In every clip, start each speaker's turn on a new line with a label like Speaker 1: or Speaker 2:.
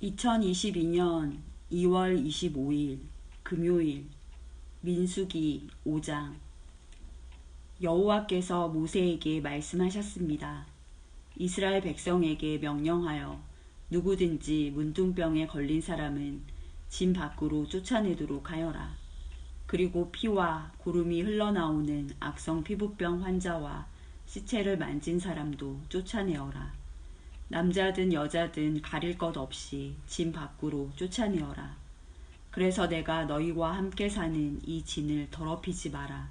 Speaker 1: 2022년 2월 25일 금요일 민수기 5장. 여호와께서 모세에게 말씀하셨습니다. 이스라엘 백성에게 명령하여 누구든지 문둥병에 걸린 사람은 진 밖으로 쫓아내도록 하여라. 그리고 피와 고름이 흘러나오는 악성 피부병 환자와 시체를 만진 사람도 쫓아내어라. 남자든 여자든 가릴 것 없이 진 밖으로 쫓아내어라. 그래서 내가 너희와 함께 사는 이 진을 더럽히지 마라.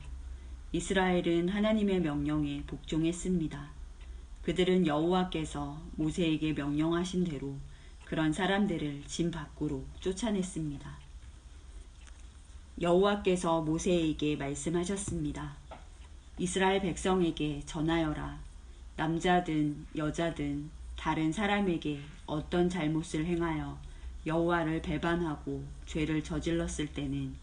Speaker 1: 이스라엘은 하나님의 명령에 복종했습니다. 그들은 여호와께서 모세에게 명령하신 대로 그런 사람들을 진 밖으로 쫓아냈습니다. 여호와께서 모세에게 말씀하셨습니다. 이스라엘 백성에게 전하여라. 남자든 여자든 다른 사람에게 어떤 잘못을 행하여 여호와를 배반하고 죄를 저질렀을 때는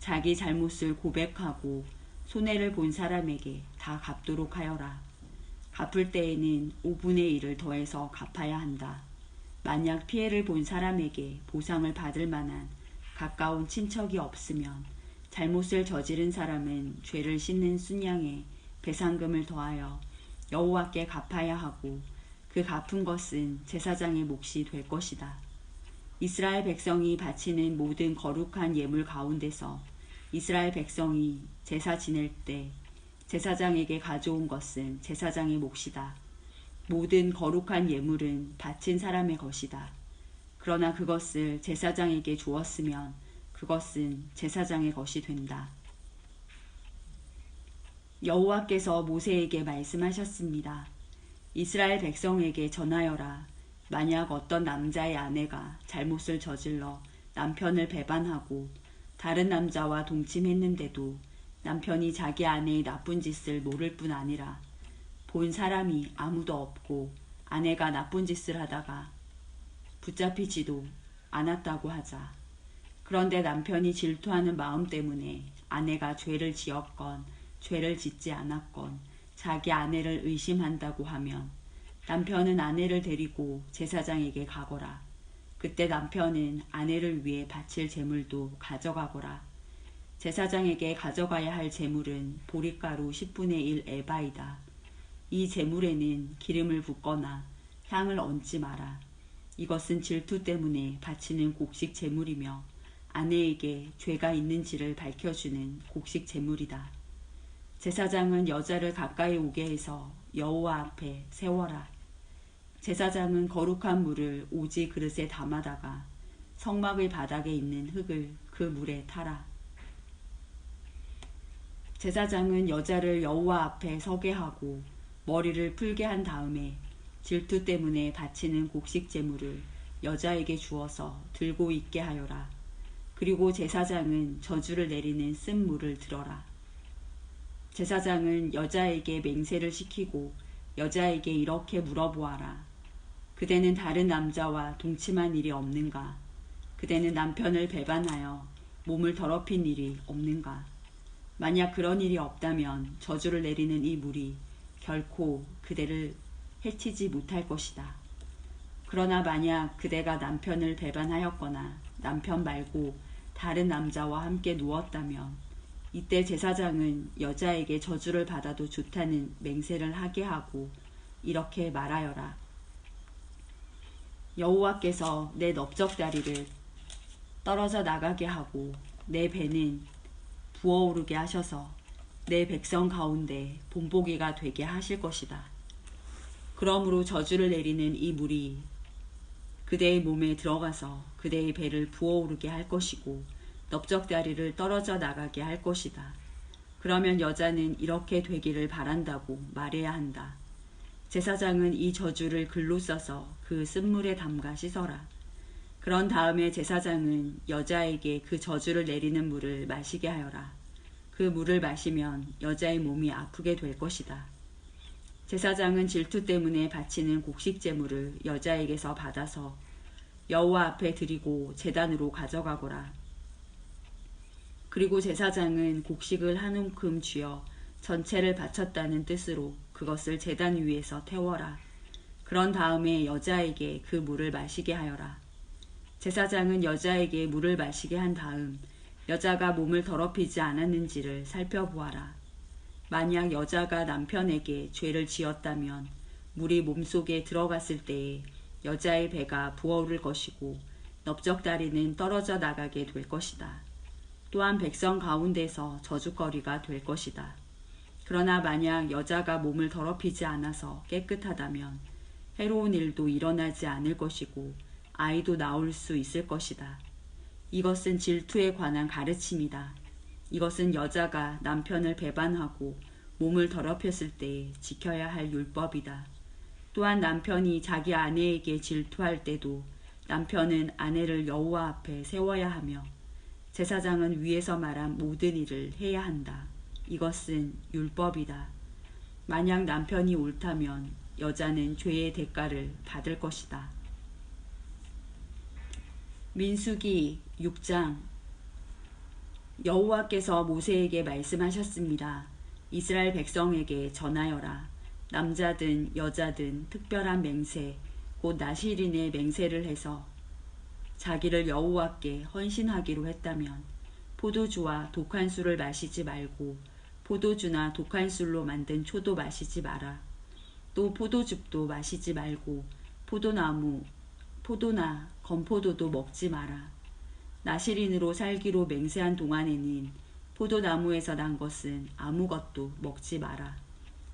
Speaker 1: 자기 잘못을 고백하고 손해를 본 사람에게 다 갚도록 하여라. 갚을 때에는 5분의 1을 더해서 갚아야 한다. 만약 피해를 본 사람에게 보상을 받을 만한 가까운 친척이 없으면 잘못을 저지른 사람은 죄를 씻는 순양에 배상금을 더하여 여호와께 갚아야 하고 그 갚은 것은 제사장의 몫이 될 것이다. 이스라엘 백성이 바치는 모든 거룩한 예물 가운데서 이스라엘 백성이 제사 지낼 때 제사장에게 가져온 것은 제사장의 몫이다. 모든 거룩한 예물은 바친 사람의 것이다. 그러나 그것을 제사장에게 주었으면 그것은 제사장의 것이 된다. 여호와께서 모세에게 말씀하셨습니다. 이스라엘 백성에게 전하여라. 만약 어떤 남자의 아내가 잘못을 저질러 남편을 배반하고 다른 남자와 동침했는데도 남편이 자기 아내의 나쁜 짓을 모를 뿐 아니라 본 사람이 아무도 없고 아내가 나쁜 짓을 하다가 붙잡히지도 않았다고 하자. 그런데 남편이 질투하는 마음 때문에 아내가 죄를 지었건 죄를 짓지 않았건 자기 아내를 의심한다고 하면 남편은 아내를 데리고 제사장에게 가거라. 그때 남편은 아내를 위해 바칠 제물도 가져가거라. 제사장에게 가져가야 할 제물은 보리가루 10분의 1 에바이다. 이 제물에는 기름을 붓거나 향을 얹지 마라. 이것은 질투 때문에 바치는 곡식 제물이며 아내에게 죄가 있는지를 밝혀주는 곡식 제물이다. 제사장은 여자를 가까이 오게 해서 여호와 앞에 세워라. 제사장은 거룩한 물을 오지 그릇에 담아다가 성막의 바닥에 있는 흙을 그 물에 타라. 제사장은 여자를 여호와 앞에 서게 하고 머리를 풀게 한 다음에 질투 때문에 바치는 곡식 제물을 여자에게 주어서 들고 있게 하여라. 그리고 제사장은 저주를 내리는 쓴 물을 들어라. 제사장은 여자에게 맹세를 시키고 여자에게 이렇게 물어보아라. 그대는 다른 남자와 동침한 일이 없는가? 그대는 남편을 배반하여 몸을 더럽힌 일이 없는가? 만약 그런 일이 없다면 저주를 내리는 이 물이 결코 그대를 해치지 못할 것이다. 그러나 만약 그대가 남편을 배반하였거나 남편 말고 다른 남자와 함께 누웠다면 이때 제사장은 여자에게 저주를 받아도 좋다는 맹세를 하게 하고 이렇게 말하여라. 여호와께서 내 넓적다리를 떨어져 나가게 하고 내 배는 부어오르게 하셔서 내 백성 가운데 본보기가 되게 하실 것이다. 그러므로 저주를 내리는 이 물이 그대의 몸에 들어가서 그대의 배를 부어오르게 할 것이고 넓적다리를 떨어져 나가게 할 것이다. 그러면 여자는 이렇게 되기를 바란다고 말해야 한다. 제사장은 이 저주를 글로 써서 그 쓴물에 담가 씻어라. 그런 다음에 제사장은 여자에게 그 저주를 내리는 물을 마시게 하여라. 그 물을 마시면 여자의 몸이 아프게 될 것이다. 제사장은 질투 때문에 바치는 곡식 제물을 여자에게서 받아서 여호와 앞에 드리고 제단으로 가져가거라. 그리고 제사장은 곡식을 한 움큼 쥐어 전체를 바쳤다는 뜻으로 그것을 제단 위에서 태워라. 그런 다음에 여자에게 그 물을 마시게 하여라. 제사장은 여자에게 물을 마시게 한 다음 여자가 몸을 더럽히지 않았는지를 살펴보아라. 만약 여자가 남편에게 죄를 지었다면 물이 몸속에 들어갔을 때에 여자의 배가 부어오를 것이고 넓적다리는 떨어져 나가게 될 것이다. 또한 백성 가운데서 저주거리가 될 것이다. 그러나 만약 여자가 몸을 더럽히지 않아서 깨끗하다면 해로운 일도 일어나지 않을 것이고 아이도 나올 수 있을 것이다. 이것은 질투에 관한 가르침이다. 이것은 여자가 남편을 배반하고 몸을 더럽혔을 때 지켜야 할 율법이다. 또한 남편이 자기 아내에게 질투할 때도 남편은 아내를 여호와 앞에 세워야 하며 제사장은 위에서 말한 모든 일을 해야 한다. 이것은 율법이다. 만약 남편이 옳다면 여자는 죄의 대가를 받을 것이다. 민수기 6장. 여호와께서 모세에게 말씀하셨습니다. 이스라엘 백성에게 전하여라. 남자든 여자든 특별한 맹세 곧 나실인의 맹세를 해서 자기를 여호와께 헌신하기로 했다면 포도주와 독한 술을 마시지 말고 포도주나 독한 술로 만든 초도 마시지 마라. 또 포도즙도 마시지 말고 포도나 건포도도 먹지 마라. 나실인으로 살기로 맹세한 동안에는 포도나무에서 난 것은 아무것도 먹지 마라.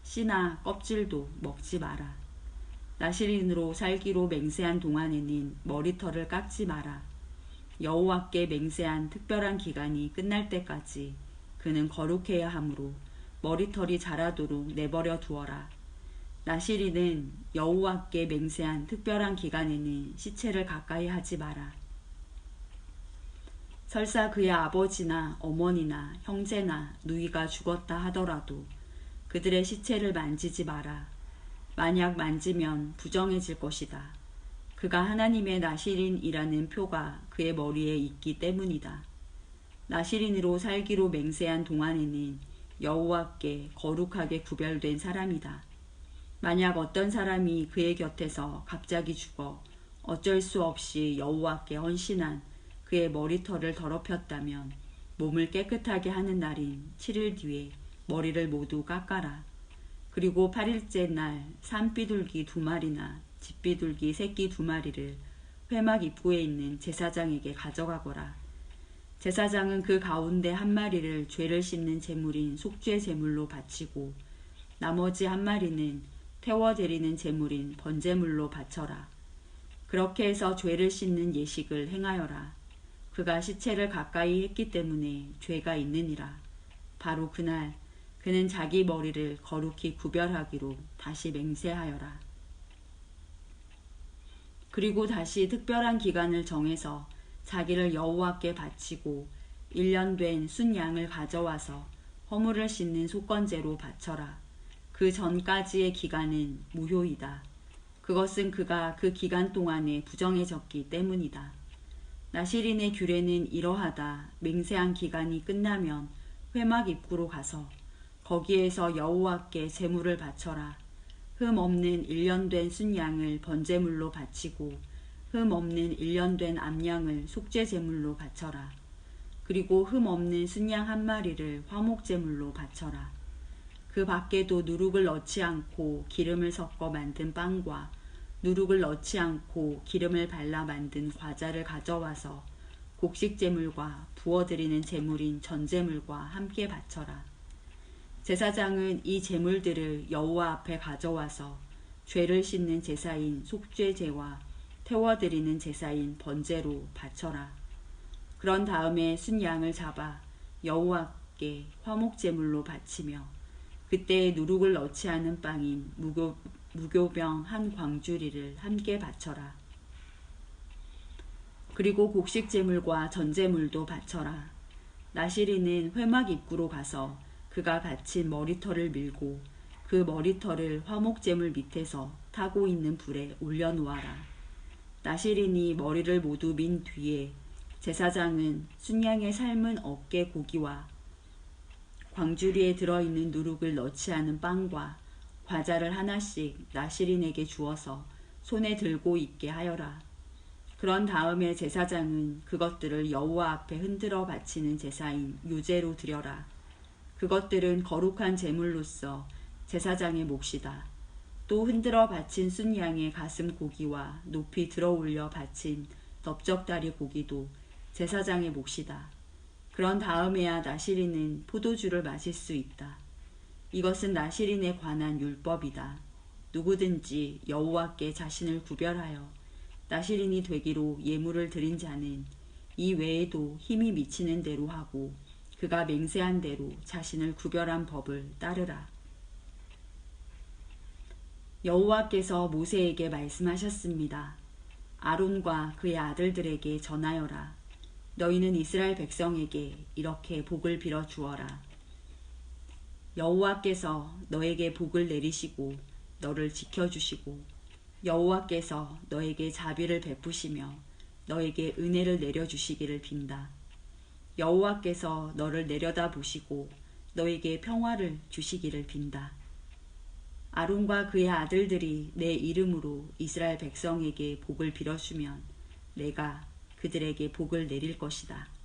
Speaker 1: 씨나 껍질도 먹지 마라. 나실인으로 살기로 맹세한 동안에는 머리털을 깎지 마라. 여호와께 맹세한 특별한 기간이 끝날 때까지 그는 거룩해야 하므로 머리털이 자라도록 내버려 두어라. 나실인은 여호와께 맹세한 특별한 기간에는 시체를 가까이 하지 마라. 설사 그의 아버지나 어머니나 형제나 누이가 죽었다 하더라도 그들의 시체를 만지지 마라. 만약 만지면 부정해질 것이다. 그가 하나님의 나실인이라는 표가 그의 머리에 있기 때문이다. 나실인으로 살기로 맹세한 동안에는 여호와께 거룩하게 구별된 사람이다. 만약 어떤 사람이 그의 곁에서 갑자기 죽어 어쩔 수 없이 여호와께 헌신한 그의 머리털을 더럽혔다면 몸을 깨끗하게 하는 날인 7일 뒤에 머리를 모두 깎아라. 그리고 8일째 날 산비둘기 2마리나 집비둘기 새끼 2마리를 회막 입구에 있는 제사장에게 가져가거라. 제사장은 그 가운데 1마리를 죄를 씻는 제물인 속죄 제물로 바치고 나머지 1마리는 태워 드리는 제물인 번제물로 바쳐라. 그렇게 해서 죄를 씻는 예식을 행하여라. 그가 시체를 가까이 했기 때문에 죄가 있느니라. 바로 그날 그는 자기 머리를 거룩히 구별하기로 다시 맹세하여라. 그리고 다시 특별한 기간을 정해서 자기를 여호와께 바치고 1년 된 순양을 가져와서 허물을 씻는 속건제로 바쳐라. 그 전까지의 기간은 무효이다. 그것은 그가 그 기간 동안에 부정해졌기 때문이다. 나실인의 규례는 이러하다. 맹세한 기간이 끝나면 회막 입구로 가서 거기에서 여호와께 제물을 바쳐라. 흠 없는 1년 된 순양을 번제물로 바치고 흠 없는 1년 된 암양을 속죄 제물로 바쳐라. 그리고 흠 없는 순양 1마리를 화목 제물로 바쳐라. 그 밖에도 누룩을 넣지 않고 기름을 섞어 만든 빵과 누룩을 넣지 않고 기름을 발라 만든 과자를 가져와서 곡식 제물과 부어드리는 제물인 전제물과 함께 바쳐라. 제사장은 이 제물들을 여호와 앞에 가져와서 죄를 씻는 제사인 속죄제와 태워드리는 제사인 번제로 바쳐라. 그런 다음에 순양을 잡아 여호와께 화목제물로 바치며 그때 누룩을 넣지 않은 빵인 무교병 1광주리를 함께 바쳐라. 그리고 곡식제물과 전제물도 바쳐라. 나실인은 회막 입구로 가서 그가 바친 머리털을 밀고 그 머리털을 화목제물 밑에서 타고 있는 불에 올려놓아라. 나실인이 머리를 모두 민 뒤에 제사장은 순양의 삶은 어깨 고기와 광주리에 들어있는 누룩을 넣지 않은 빵과 과자를 하나씩 나실인에게 주어서 손에 들고 있게 하여라. 그런 다음에 제사장은 그것들을 여호와 앞에 흔들어 바치는 제사인 유제로 드려라. 그것들은 거룩한 제물로서 제사장의 몫이다. 또 흔들어 바친 순양의 가슴 고기와 높이 들어 올려 바친 넓적다리 고기도 제사장의 몫이다. 그런 다음에야 나시린은 포도주를 마실 수 있다. 이것은 나시린에 관한 율법이다. 누구든지 여호와께 자신을 구별하여 나시린이 되기로 예물을 드린 자는 이 외에도 힘이 미치는 대로 하고 그가 맹세한 대로 자신을 구별한 법을 따르라. 여호와께서 모세에게 말씀하셨습니다. 아론과 그의 아들들에게 전하여라. 너희는 이스라엘 백성에게 이렇게 복을 빌어 주어라. 여호와께서 너에게 복을 내리시고 너를 지켜주시고 여호와께서 너에게 자비를 베푸시며 너에게 은혜를 내려주시기를 빈다. 여호와께서 너를 내려다보시고 너에게 평화를 주시기를 빈다. 아론과 그의 아들들이 내 이름으로 이스라엘 백성에게 복을 빌어주면 내가 그들에게 복을 내릴 것이다.